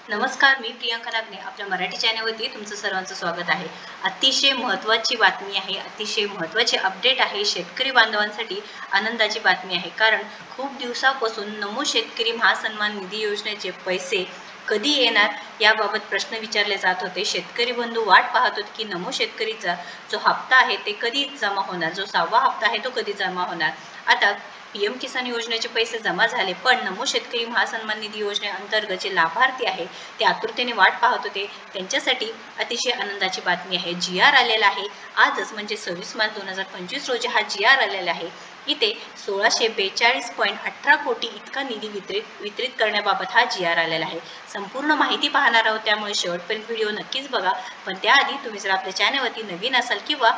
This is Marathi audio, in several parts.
नमस्कार, मी प्रियांका नागने आपल्या मराठी चॅनलवरती तुमचं सर्वांचं स्वागत आहे। अतिशय महत्त्वाची बातमी आहे, अतिशय महत्त्वाचे अपडेट आहे। शेतकरी बांधवांसाठी आनंदाची बातमी आहे, कारण खूप दिवसापासून नमो शेतकरी महासन्मान निधी योजनेचे पैसे कधी येणार याबाबत प्रश्न विचारले जात होते। शेतकरी बंधू वाट पाहत होते की नमो शेतकरीचा जो हप्ता आहे ते कधी जमा होणार, जो 6वा हप्ता आहे तो कधी जमा होणार। आता पीएम किसान योजनेचे पैसे जमा झाले, पण नमो शेतकरी महासन्मान निधी योजनेअंतर्गत जे लाभार्थी आहे ते आतुरतेने वाट पाहत होते, त्यांच्यासाठी अतिशय आनंदाची बातमी आहे। जी.आर. आलेला आहे आजच, म्हणजे 26 मार्च 2025 रोजी हा जी.आर. आलेला आहे। इथे 1642.18 कोटी इतका निधी वितरित करण्याबाबत हा जी.आर. आलेला आहे। संपूर्ण माहिती पाहणार आहोत, त्यामुळे शेवटपर्यंत व्हिडिओ नक्कीच बघा। पण त्याआधी तुम्ही जर आपल्या चॅनलवरती नवीन असाल किंवा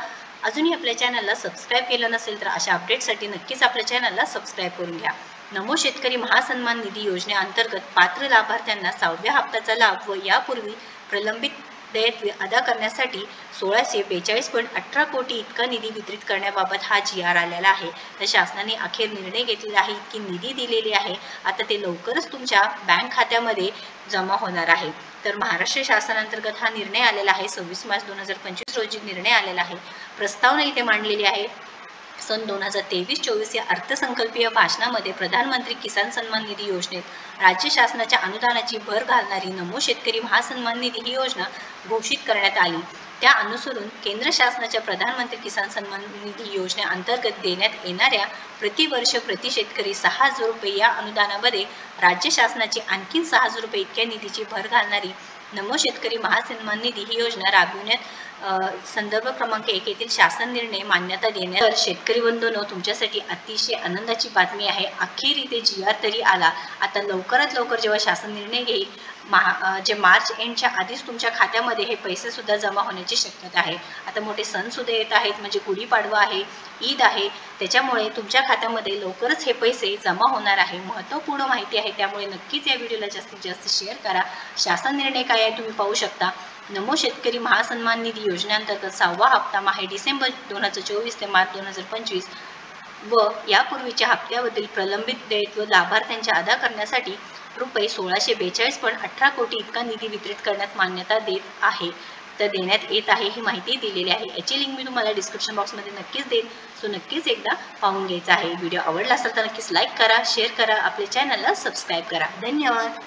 अजूनही आपल्या चॅनलला सबस्क्राईब केलं नसेल तर अशा अपडेटसाठी नक्कीच आपल्या चॅनलला सबस्क्राईब करून घ्या। नमो शेतकरी महासन्मान निधी योजनेअंतर्गत पात्र लाभार्थ्यांना 6व्या हप्त्याचा लाभ व यापूर्वी प्रलंबित देयत्वे अदा करण्यासाठी 1642.18 कोटी इतका निधी वितरित करण्याबाबत हा जी.आर. आलेला आहे। तर शासनाने अखेर निर्णय घेतलेला आहे की निधी दिलेली आहे, आता ते लवकरच तुमच्या बँक खात्यामध्ये जमा होणार आहे। तर महाराष्ट्र शासनाअंतर्गत हा निर्णय आलेला आहे। 26 मार्च 2025 रोजी निर्णय आलेला आहे। प्रस्तावना इथे मांडलेली आहे। सन 2023-24 या अर्थसंकल्पीय भाषणामध्ये प्रधानमंत्री किसान सन्मान निधी योजनेत राज्य शासनाच्या अनुदानाची भर घालणारी नमो शेतकरी महासन्मान निधी ही योजना घोषित करण्यात आली। त्या अनुसरून केंद्र शासनाच्या प्रधानमंत्री किसान सन्मान निधी योजनेअंतर्गत देण्यात येणाऱ्या प्रतिवर्ष प्रति शेतकरी 6,000 रुपये या अनुदानामध्ये राज्य शासनाची आणखी 6,000 रुपये इतक्या निधीची भर घालणारी नमो शेतकरी महासन्मान निधी ही योजना राबविण्यात संदर्भ क्रमांक 1 येथील शासन निर्णय मान्यता देण्यात। तर शेतकरी बंधूंनो, तुमच्यासाठी अतिशय आनंदाची बातमी आहे। अखेर इथे जी.आर. तरी आला। आता लवकरात लवकर जेव्हा शासन निर्णय घेईल, जे मार्च एंडच्या आधीच तुमच्या खात्यामध्ये हे पैसे सुद्धा जमा होण्याची शक्यता आहे। आता मोठे सण सुद्धा येत आहेत, म्हणजे गुढीपाडवा आहे, ईद आहे, त्याच्यामुळे तुमच्या खात्यामध्ये लवकरच हे पैसे जमा होणार आहे। महत्त्वपूर्ण माहिती आहे, त्यामुळे नक्कीच या व्हिडिओला जास्तीत जास्त शेअर करा। शासन निर्णय काय आहे तुम्ही पाहू शकता। नमो शेतकरी महासन्मान निधी योजनेअंतर्गत 6वा हप्ता माहे डिसेंबर 2024 ते मार्च 2025 व यापूर्वीच्या हप्त्यावरील प्रलंबित देयत्व लाभार्थ्यांच्या अदा करण्यासाठी रुपये 1642.18 कोटी इतका निधी वितरित करण्यात मान्यता देण्यात येत आहे, ही माहिती दिलेली आहे। याची लिंक मी तुम्हाला डिस्क्रिप्शन बॉक्समध्ये नक्कीच देईन, सो नक्कीच एकदा पाहून घ्यायचा आहे। व्हिडिओ आवडला असेल तर नक्कीच लाईक करा, शेअर करा, आपल्या चॅनलला सबस्क्राईब करा। धन्यवाद।